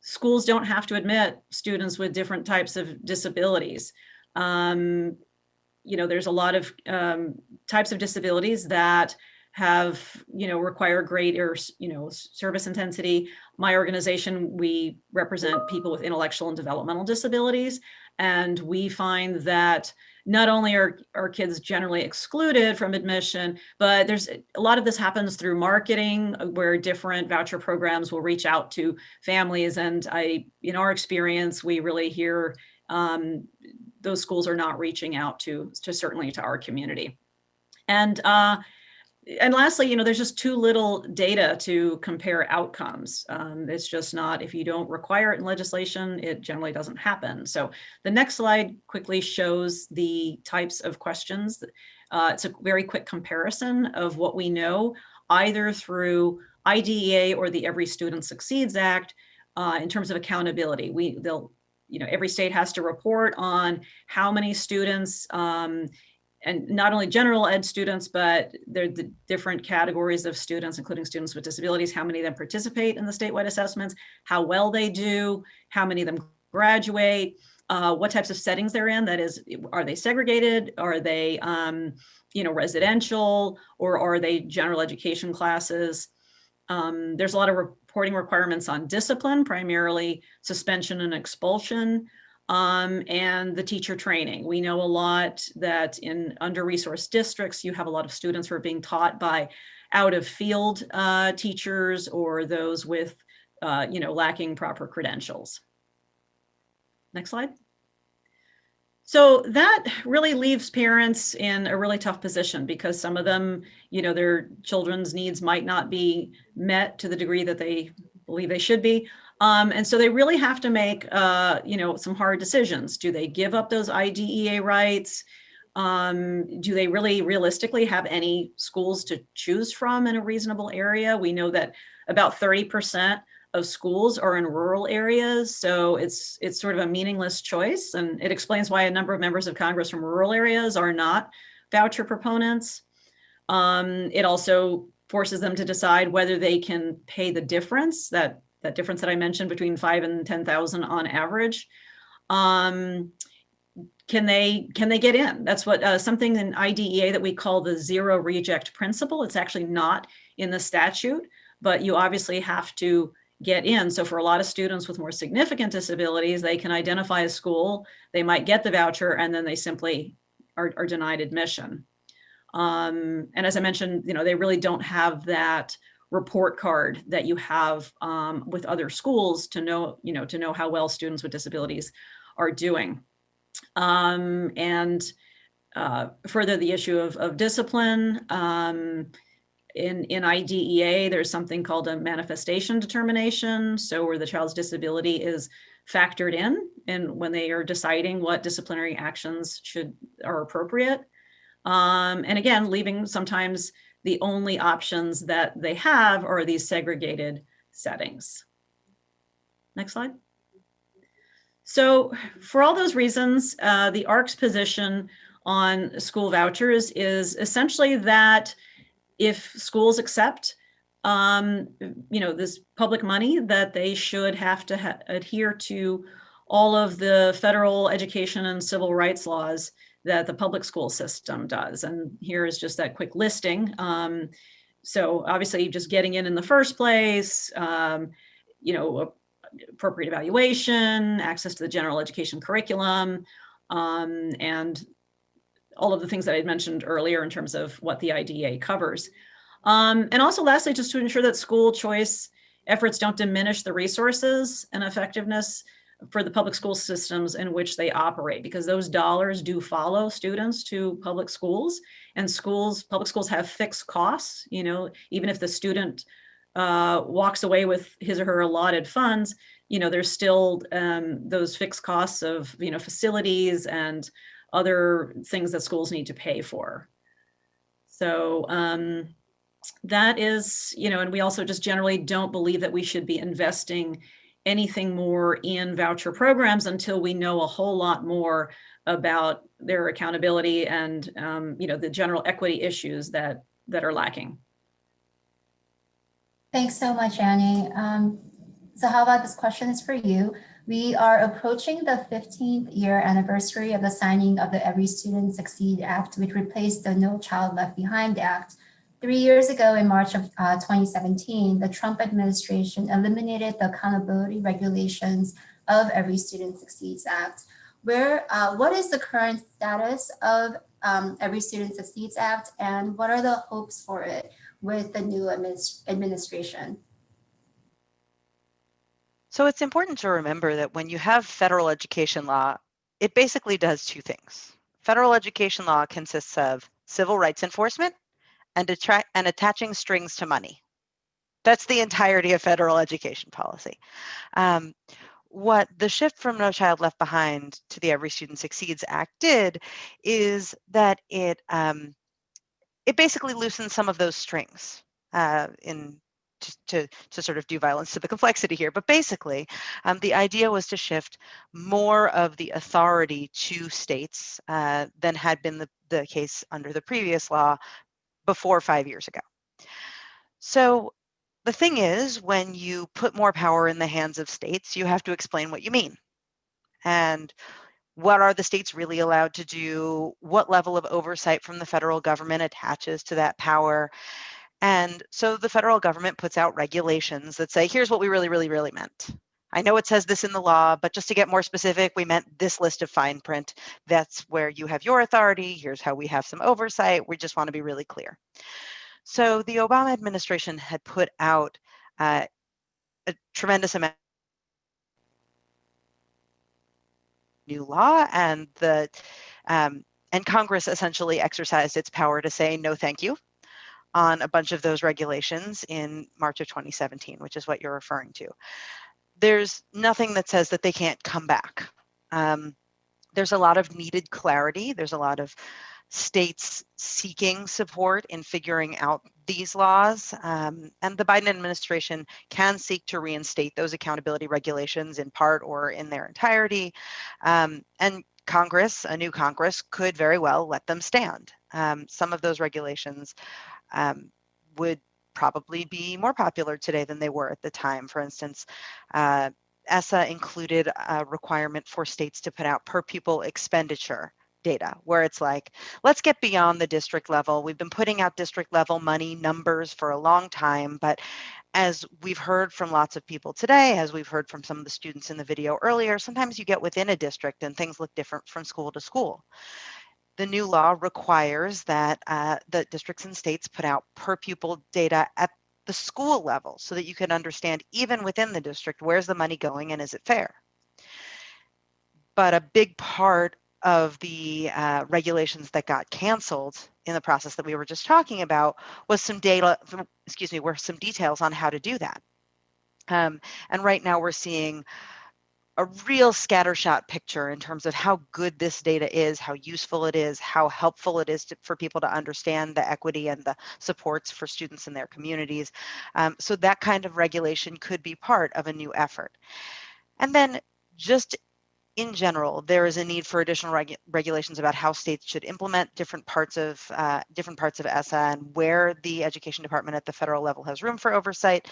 schools don't have to admit students with different types of disabilities. You know, there's a lot of types of disabilities that have, you know, require greater, you know, service intensity. My organization, we represent people with intellectual and developmental disabilities. And we find that not only are kids generally excluded from admission, but there's a lot of this happens through marketing where different voucher programs will reach out to families. And in our experience, we really hear those schools are not reaching out to certainly to our community. And lastly, you know, there's just too little data to compare outcomes. It's just not, if you don't require it in legislation, it generally doesn't happen. So the next slide quickly shows the types of questions. It's a very quick comparison of what we know, either through IDEA or the Every Student Succeeds Act in terms of accountability. You know, every state has to report on how many students and not only general ed students, but they're the different categories of students, including students with disabilities, how many of them participate in the statewide assessments, how well they do, how many of them graduate, what types of settings they're in. That is, are they segregated? Are they, you know, residential, or are they general education classes? There's a lot of reporting requirements on discipline, primarily suspension and expulsion. And the teacher training. We know a lot that in under-resourced districts, you have a lot of students who are being taught by out-of-field teachers or those with, you know, lacking proper credentials. Next slide. So that really leaves parents in a really tough position because some of them, you know, their children's needs might not be met to the degree that they believe they should be. And so they really have to make, you know, some hard decisions. Do they give up those IDEA rights? Do they really realistically have any schools to choose from in a reasonable area? We know that about 30% of schools are in rural areas. So it's sort of a meaningless choice. And it explains why a number of members of Congress from rural areas are not voucher proponents. It also forces them to decide whether they can pay the difference, that difference that I mentioned between 5,000 and 10,000 on average. Can they get in? That's what something in IDEA that we call the zero reject principle. It's actually not in the statute, but you obviously have to get in. So for a lot of students with more significant disabilities, they can identify a school, they might get the voucher, and then they simply are denied admission. And as I mentioned, you know, they really don't have that report card that you have with other schools to know, you know, to know how well students with disabilities are doing. And further, the issue of discipline. In IDEA, there's something called a manifestation determination. So where the child's disability is factored in and when they are deciding what disciplinary actions are appropriate. And again, leaving sometimes the only options that they have are these segregated settings. Next slide. So for all those reasons, the ARC's position on school vouchers is essentially that if schools accept, you know, this public money, that they should have to adhere to all of the federal education and civil rights laws that the public school system does. And here is just that quick listing. So obviously just getting in the first place, you know, appropriate evaluation, access to the general education curriculum, and all of the things that I mentioned earlier in terms of what the IDEA covers. And also lastly, just to ensure that school choice efforts don't diminish the resources and effectiveness for the public school systems in which they operate, because those dollars do follow students to public schools, and public schools have fixed costs. Even if the student walks away with his or her allotted funds, there's still those fixed costs of, facilities and other things that schools need to pay for. So that is, and we also just generally don't believe that we should be investing anything more in voucher programs until we know a whole lot more about their accountability and, the general equity issues that are lacking. Thanks so much, Annie. So how about this question is for you. We are approaching the 15th year anniversary of the signing of the Every Student Succeed Act, which replaced the No Child Left Behind Act. 3 years ago, in March of 2017, the Trump administration eliminated the accountability regulations of Every Student Succeeds Act. What is the current status of Every Student Succeeds Act, and what are the hopes for it with the new administration? So it's important to remember that when you have federal education law, it basically does two things. Federal education law consists of civil rights enforcement and attaching strings to money. That's the entirety of federal education policy. What the shift from No Child Left Behind to the Every Student Succeeds Act did is that it basically loosened some of those strings to sort of do violence to the complexity here. But basically, the idea was to shift more of the authority to states than had been the case under the previous law before 5 years ago. So the thing is, when you put more power in the hands of states, you have to explain what you mean. And what are the states really allowed to do? What level of oversight from the federal government attaches to that power? And so the federal government puts out regulations that say, here's what we really, really, really meant. I know it says this in the law, but just to get more specific, we meant this list of fine print. That's where you have your authority. Here's how we have some oversight. We just want to be really clear. So the Obama administration had put out a tremendous amount of new law, and Congress essentially exercised its power to say no thank you on a bunch of those regulations in March of 2017, which is what you're referring to. There's nothing that says that they can't come back. There's a lot of needed clarity. There's a lot of states seeking support in figuring out these laws. And the Biden administration can seek to reinstate those accountability regulations in part or in their entirety. And Congress, a new Congress, could very well let them stand. Some of those regulations would probably be more popular today than they were at the time. For instance, ESSA included a requirement for states to put out per pupil expenditure data, where it's like, let's get beyond the district level. We've been putting out district level money numbers for a long time, but as we've heard from lots of people today, as we've heard from some of the students in the video earlier, sometimes you get within a district and things look different from school to school. The new law requires that the districts and states put out per pupil data at the school level so that you can understand, even within the district, where's the money going and is it fair? But a big part of the regulations that got canceled in the process that we were just talking about was some details on how to do that. And right now we're seeing a real scattershot picture in terms of how good this data is, how useful it is, how helpful it is for people to understand the equity and the supports for students in their communities. So that kind of regulation could be part of a new effort. And then just in general, there is a need for additional regulations about how states should implement different parts of ESSA and where the education department at the federal level has room for oversight.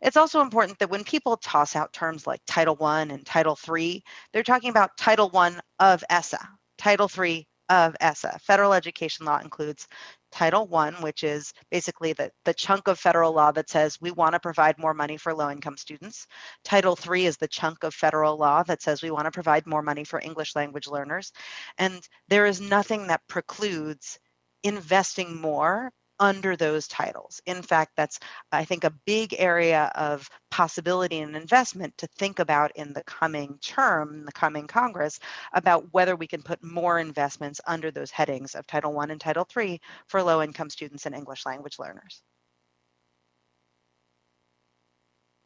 It's also important that when people toss out terms like Title I and Title III, they're talking about Title I of ESSA, Title III of ESSA. Federal education law includes Title I, which is basically the chunk of federal law that says we want to provide more money for low-income students. Title III is the chunk of federal law that says we want to provide more money for English language learners. And there is nothing that precludes investing more under those titles. In fact, that's, I think, a big area of possibility and investment to think about in the coming term, the coming Congress, about whether we can put more investments under those headings of Title I and Title III for low-income students and English language learners.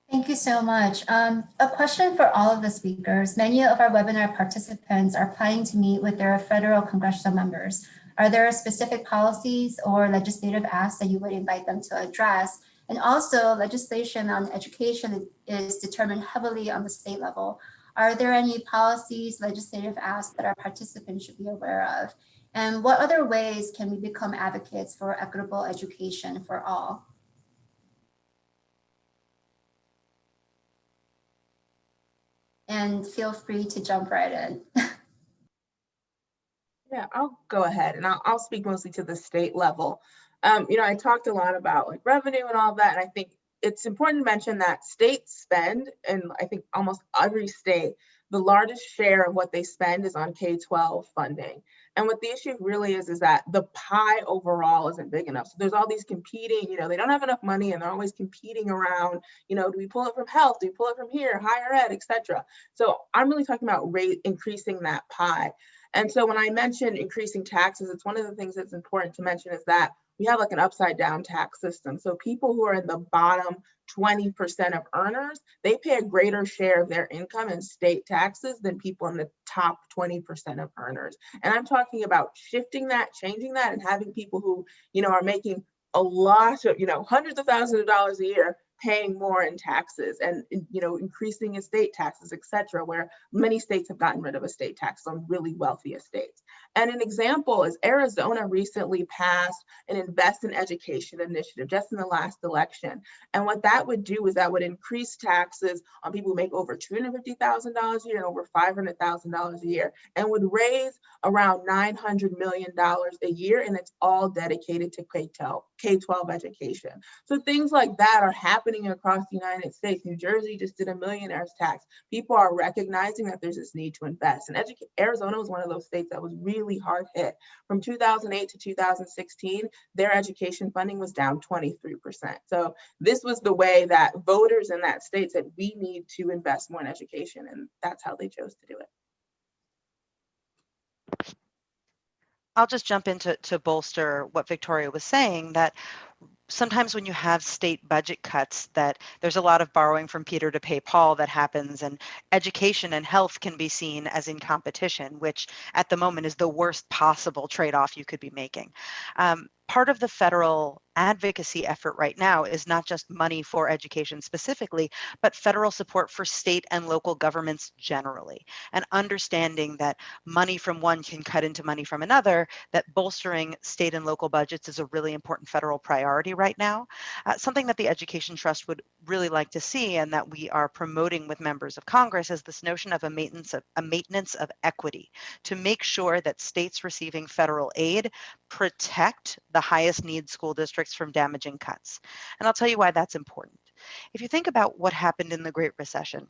Thank you so much. A question for all of the speakers. Many of our webinar participants are planning to meet with their federal congressional members. Are there specific policies or legislative asks that you would invite them to address? And also, legislation on education is determined heavily on the state level. Are there any policies, legislative asks that our participants should be aware of? And what other ways can we become advocates for equitable education for all? And feel free to jump right in. Yeah, I'll go ahead and I'll speak mostly to the state level. I talked a lot about like revenue and all that, and I think it's important to mention that states spend, and I think almost every state, the largest share of what they spend is on K-12 funding. And what the issue really is that the pie overall isn't big enough. So there's all these competing, they don't have enough money and they're always competing around, do we pull it from health? Do we pull it from here, higher ed, et cetera? So I'm really talking about increasing that pie. And so when I mention increasing taxes, it's one of the things that's important to mention is that we have like an upside down tax system. So people who are in the bottom 20% of earners, they pay a greater share of their income in state taxes than people in the top 20% of earners. And I'm talking about shifting that, changing that, and having people who, are making a lot of, hundreds of thousands of dollars a year paying more in taxes and, increasing estate taxes, et cetera, where many states have gotten rid of estate tax on really wealthy estates. And an example is Arizona recently passed an Invest in Education initiative just in the last election. And what that would do is that would increase taxes on people who make over $250,000 a year and over $500,000 a year, and would raise around $900 million a year. And it's all dedicated to K-12 education. So things like that are happening across the United States. New Jersey just did a millionaire's tax. People are recognizing that there's this need to invest. And Arizona was one of those states that was really hard hit. From 2008 to 2016, their education funding was down 23%. So this was the way that voters in that state said, we need to invest more in education. And that's how they chose to do it. I'll just jump in to bolster what Victoria was saying, that sometimes when you have state budget cuts, that there's a lot of borrowing from Peter to pay Paul that happens, and education and health can be seen as in competition, which at the moment is the worst possible trade-off you could be making. Part of the federal advocacy effort right now is not just money for education specifically, but federal support for state and local governments generally, and understanding that money from one can cut into money from another, that bolstering state and local budgets is a really important federal priority right now. Something that the Education Trust would really like to see, and that we are promoting with members of Congress, is this notion of a maintenance of equity, to make sure that states receiving federal aid protect the highest need school districts from damaging cuts. And I'll tell you why that's important. If you think about what happened in the Great Recession,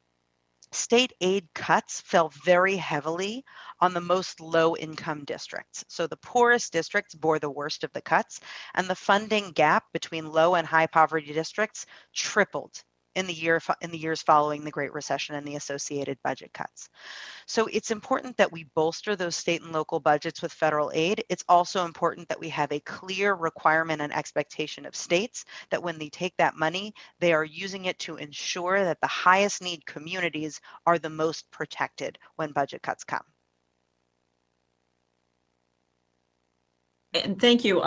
state aid cuts fell very heavily on the most low-income districts. So the poorest districts bore the worst of the cuts, and the funding gap between low and high poverty districts tripled in the years following the Great Recession and the associated budget cuts. So it's important that we bolster those state and local budgets with federal aid. It's also important that we have a clear requirement and expectation of states that when they take that money, they are using it to ensure that the highest need communities are the most protected when budget cuts come. And thank you.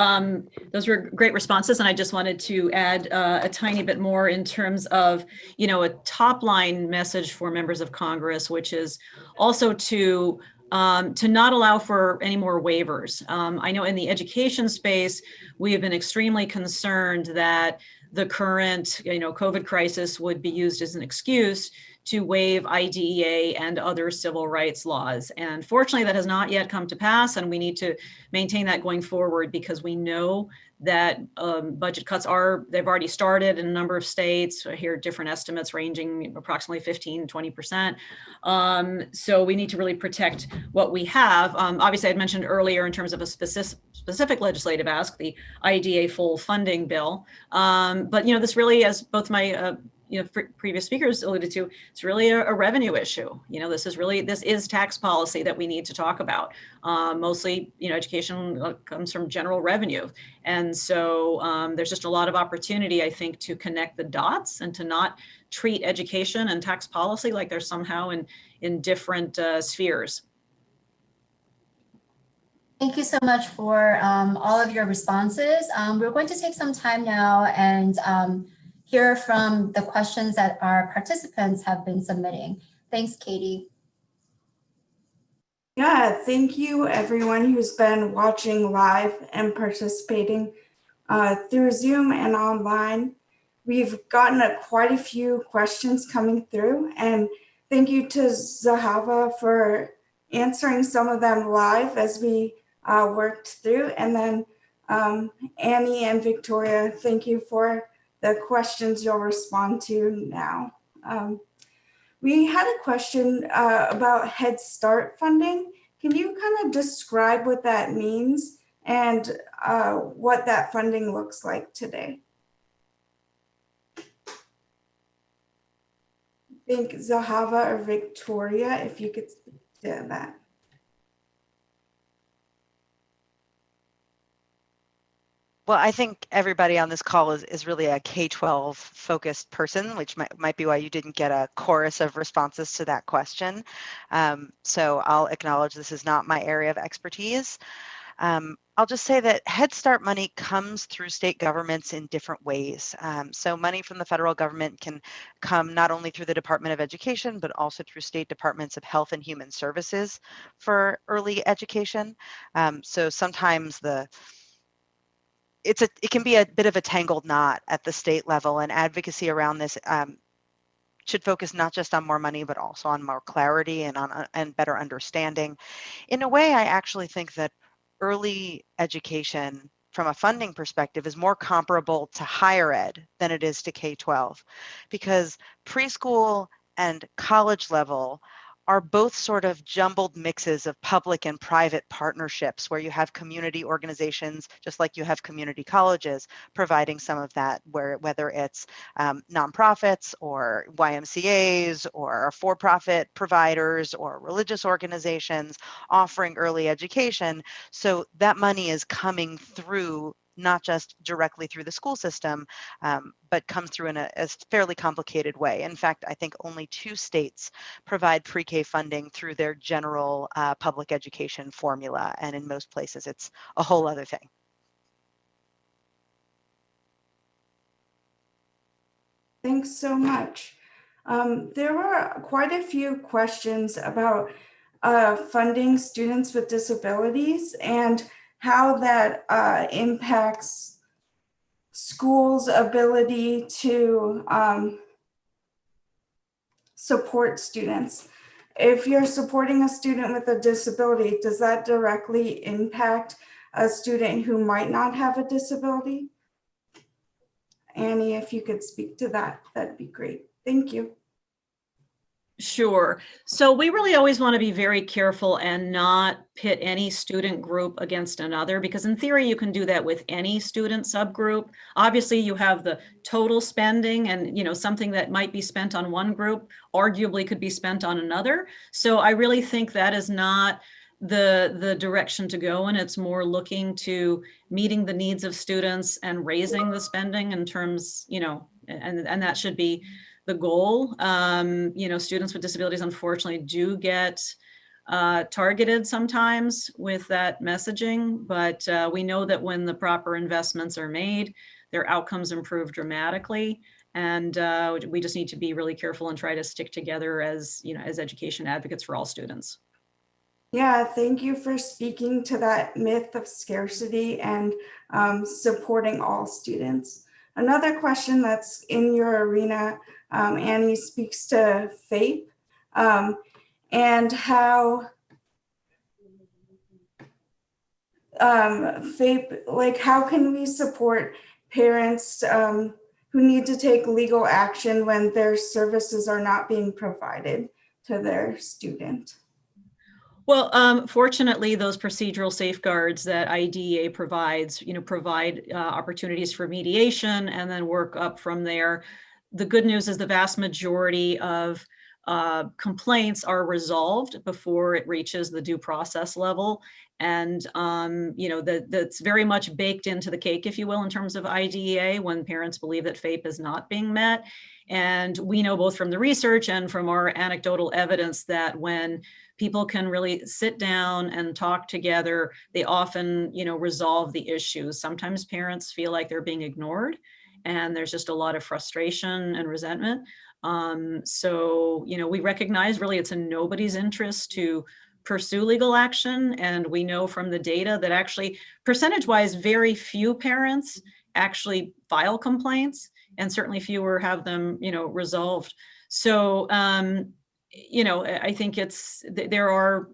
Those were great responses. And I just wanted to add a tiny bit more in terms of, a top line message for members of Congress, which is also to not allow for any more waivers. I know in the education space, we have been extremely concerned that the current, COVID crisis would be used as an excuse to waive IDEA and other civil rights laws. And fortunately, that has not yet come to pass, and we need to maintain that going forward because we know that budget cuts they've already started in a number of states. I hear different estimates ranging approximately 15-20%. So we need to really protect what we have. Obviously, I'd mentioned earlier in terms of a specific legislative ask, the IDEA full funding bill. But this really, as both my previous speakers alluded to, it's really a revenue issue. This is tax policy that we need to talk about. Mostly, education comes from general revenue. And so there's just a lot of opportunity, I think, to connect the dots and to not treat education and tax policy like they're somehow in different spheres. Thank you so much for all of your responses. We're going to take some time now and hear from the questions that our participants have been submitting. Thanks, Katie. Yeah, thank you everyone who's been watching live and participating through Zoom and online. We've gotten quite a few questions coming through, and thank you to Zahava for answering some of them live as we worked through. And then Annie and Victoria, thank you for the questions you'll respond to now. We had a question about Head Start funding. Can you kind of describe what that means and what that funding looks like today? I think Zahava or Victoria, if you could speak to that. Well, I think everybody on this call is really a K-12 focused person, which might be why you didn't get a chorus of responses to that question. So I'll acknowledge this is not my area of expertise. I'll just say that Head Start money comes through state governments in different ways. So money from the federal government can come not only through the Department of Education, but also through state departments of Health and Human Services for early education. So sometimes it can be a bit of a tangled knot at the state level, and advocacy around this should focus not just on more money, but also on more clarity and better understanding. In a way, I actually think that early education from a funding perspective is more comparable to higher ed than it is to K-12, because preschool and college level are both sort of jumbled mixes of public and private partnerships where you have community organizations, just like you have community colleges, providing some of that, whether it's nonprofits or YMCAs or for-profit providers or religious organizations offering early education. So that money is coming through not just directly through the school system, but comes through in a fairly complicated way. In fact, I think only 2 states provide pre-K funding through their general public education formula. And in most places, it's a whole other thing. Thanks so much. There were quite a few questions about funding students with disabilities and how that impacts schools' ability to support students. If you're supporting a student with a disability, does that directly impact a student who might not have a disability? Annie, if you could speak to that, that'd be great. Thank you. Sure. So we really always want to be very careful and not pit any student group against another, because in theory, you can do that with any student subgroup. Obviously, you have the total spending, and something that might be spent on one group arguably could be spent on another. So I really think that is not the direction to go, and it's more looking to meeting the needs of students and raising the spending in terms, and that should be the goal. Students with disabilities unfortunately do get targeted sometimes with that messaging, but we know that when the proper investments are made, their outcomes improve dramatically. And we just need to be really careful and try to stick together as education advocates for all students. Yeah, thank you for speaking to that myth of scarcity and supporting all students. Another question that's in your arena, Annie, speaks to FAPE and how FAPE, like how can we support parents who need to take legal action when their services are not being provided to their student? Well, fortunately, those procedural safeguards that IDEA provides, provide opportunities for mediation and then work up from there. The good news is the vast majority of complaints are resolved before it reaches the due process level. And, that's very much baked into the cake, if you will, in terms of IDEA when parents believe that FAPE is not being met. And we know both from the research and from our anecdotal evidence that when people can really sit down and talk together, they often, resolve the issues. Sometimes parents feel like they're being ignored and there's just a lot of frustration and resentment. So, we recognize really it's in nobody's interest to pursue legal action. And we know from the data that actually percentage-wise, very few parents actually file complaints and certainly fewer have them, resolved. So, I think the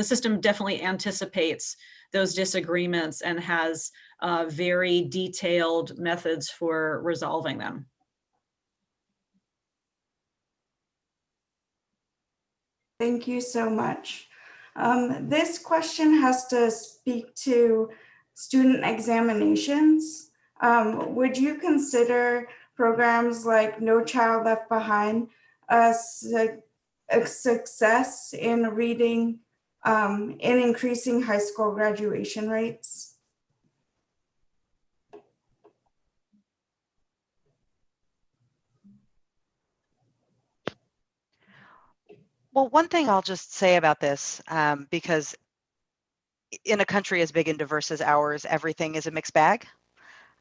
system definitely anticipates those disagreements and has very detailed methods for resolving them. Thank you so much. This question has to speak to student examinations. Would you consider programs like No Child Left Behind a success in reading in increasing high school graduation rates? Well, one thing I'll just say about this, because in a country as big and diverse as ours, everything is a mixed bag.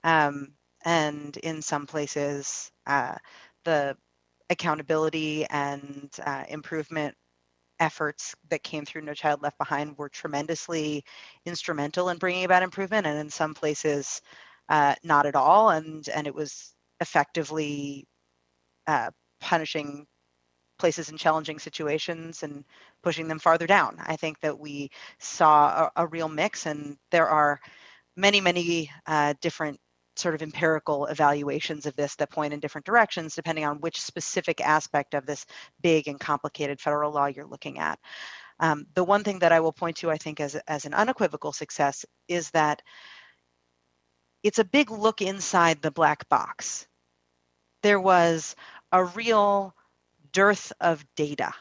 And in some places, the accountability and improvement efforts that came through No Child Left Behind were tremendously instrumental in bringing about improvement, and in some places, not at all. And it was effectively punishing places in challenging situations and pushing them farther down. I think that we saw a real mix, and there are many, many different sort of empirical evaluations of this that point in different directions, depending on which specific aspect of this big and complicated federal law you're looking at. The one thing that I will point to, I think, as an unequivocal success is that it's a big look inside the black box. There was a real dearth of data.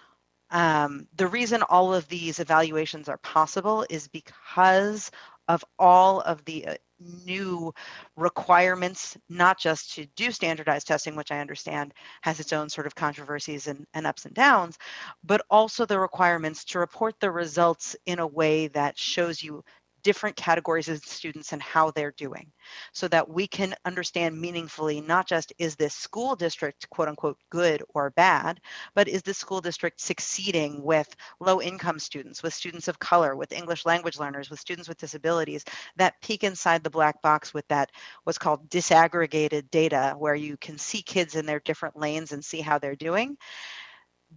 The reason all of these evaluations are possible is because of all of the new requirements, not just to do standardized testing, which I understand has its own sort of controversies and ups and downs, but also the requirements to report the results in a way that shows you different categories of students and how they're doing, so that we can understand meaningfully, not just is this school district quote unquote good or bad, but is this school district succeeding with low income students, with students of color, with English language learners, with students with disabilities. That peek inside the black box with that what's called disaggregated data, where you can see kids in their different lanes and see how they're doing.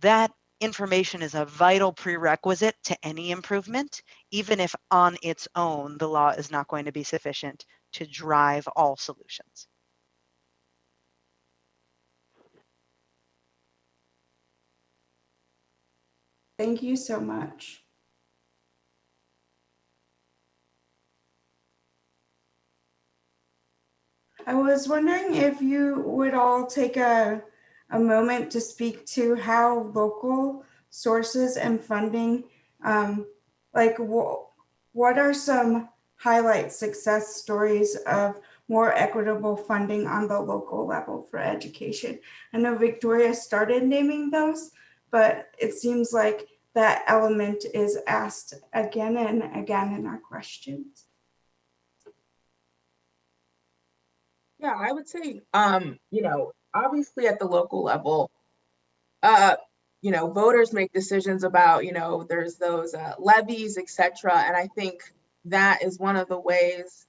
That information is a vital prerequisite to any improvement, even if on its own the law is not going to be sufficient to drive all solutions. Thank you so much. I was wondering if you would all take a moment to speak to how local sources and funding, what are some highlight success stories of more equitable funding on the local level for education? I know Victoria started naming those, but it seems like that element is asked again and again in our questions. Yeah, I would say, obviously at the local level, voters make decisions about, there's those levies, et cetera. And I think that is one of the ways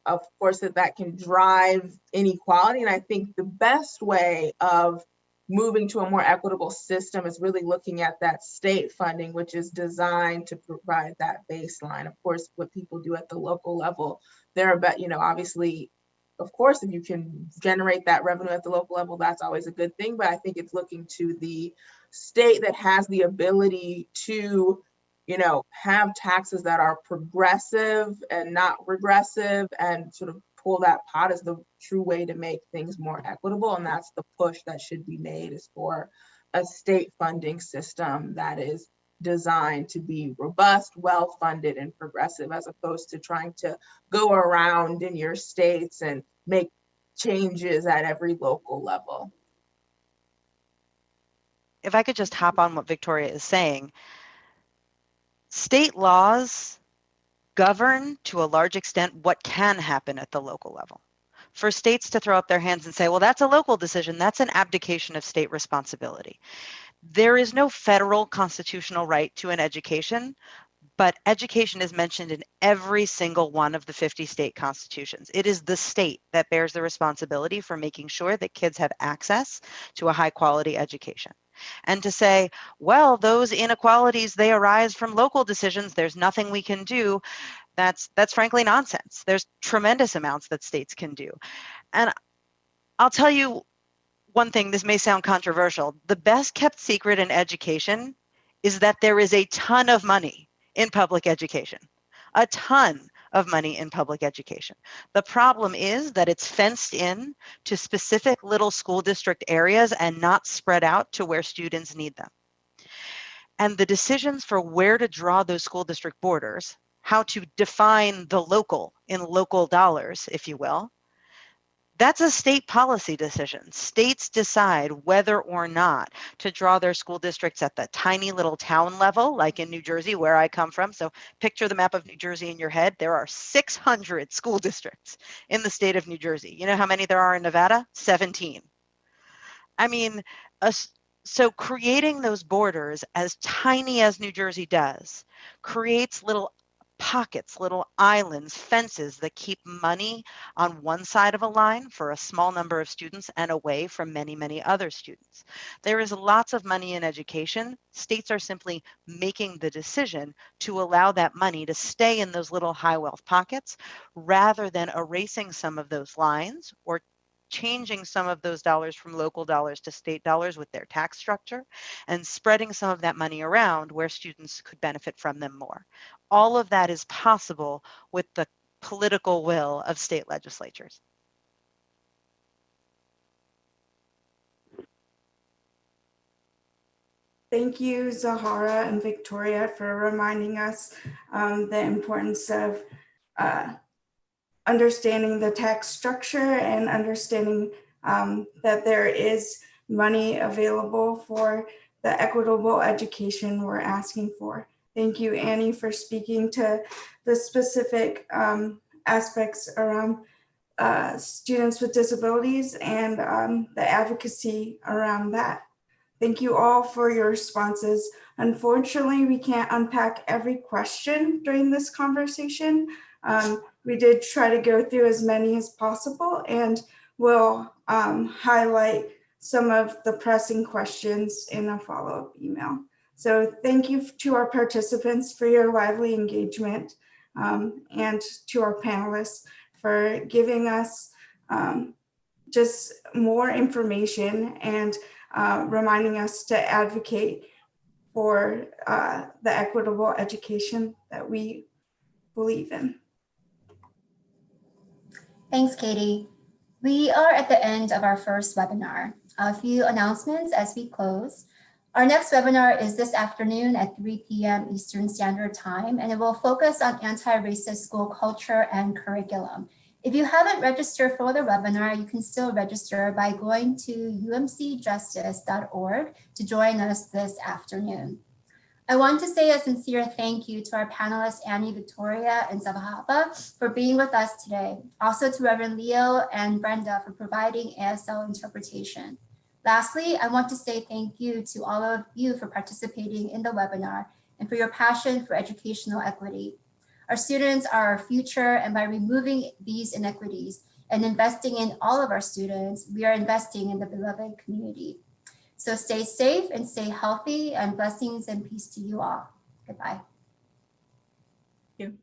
of course, that can drive inequality. And I think the best way of moving to a more equitable system is really looking at that state funding, which is designed to provide that baseline. Of course, what people do at the local level, they're about, obviously, of course, if you can generate that revenue at the local level, that's always a good thing. But I think it's looking to the state that has the ability to, have taxes that are progressive and not regressive, and sort of pull that pot is the true way to make things more equitable. And that's the push that should be made, is for a state funding system that is designed to be robust, well-funded, and progressive, as opposed to trying to go around in your states and make changes at every local level. If I could just hop on what Victoria is saying, state laws govern to a large extent what can happen at the local level. For states to throw up their hands and say, well, that's a local decision, that's an abdication of state responsibility. There is no federal constitutional right to an education, but education is mentioned in every single one of the 50 state constitutions. It is the state that bears the responsibility for making sure that kids have access to a high quality education. And to say, well, those inequalities, they arise from local decisions, there's nothing we can do, that's frankly nonsense. There's tremendous amounts that states can do. And I'll tell you one thing, this may sound controversial, the best kept secret in education is that there is a ton of money in public education, a ton of money in public education. The problem is that it's fenced in to specific little school district areas and not spread out to where students need them. And the decisions for where to draw those school district borders, how to define the local in local dollars, if you will, that's a state policy decision. States decide whether or not to draw their school districts at the tiny little town level, like in New Jersey, where I come from. So picture the map of New Jersey in your head. There are 600 school districts in the state of New Jersey. You know how many there are in Nevada? 17. I mean, so creating those borders as tiny as New Jersey does creates little pockets, little islands, fences that keep money on one side of a line for a small number of students and away from many, many other students. There is lots of money in education. States are simply making the decision to allow that money to stay in those little high wealth pockets rather than erasing some of those lines or changing some of those dollars from local dollars to state dollars with their tax structure and spreading some of that money around where students could benefit from them more. All of that is possible with the political will of state legislatures. Thank you, Zahara and Victoria, for reminding us the importance of understanding the tax structure and understanding that there is money available for the equitable education we're asking for. Thank you, Annie, for speaking to the specific aspects around students with disabilities and the advocacy around that. Thank you all for your responses. Unfortunately, we can't unpack every question during this conversation. We did try to go through as many as possible, and we'll highlight some of the pressing questions in a follow-up email. So thank you to our participants for your lively engagement, and to our panelists for giving us just more information and reminding us to advocate for the equitable education that we believe in. Thanks, Katie. We are at the end of our first webinar. A few announcements as we close. Our next webinar is this afternoon at 3 p.m. Eastern Standard Time, and it will focus on anti-racist school culture and curriculum. If you haven't registered for the webinar, you can still register by going to umcjustice.org to join us this afternoon. I want to say a sincere thank you to our panelists, Annie, Victoria, and Zabahaba for being with us today. Also to Reverend Leo and Brenda for providing ASL interpretation. Lastly, I want to say thank you to all of you for participating in the webinar and for your passion for educational equity. Our students are our future, and by removing these inequities and investing in all of our students, we are investing in the beloved community. So stay safe and stay healthy, and blessings and peace to you all. Goodbye. Thank you.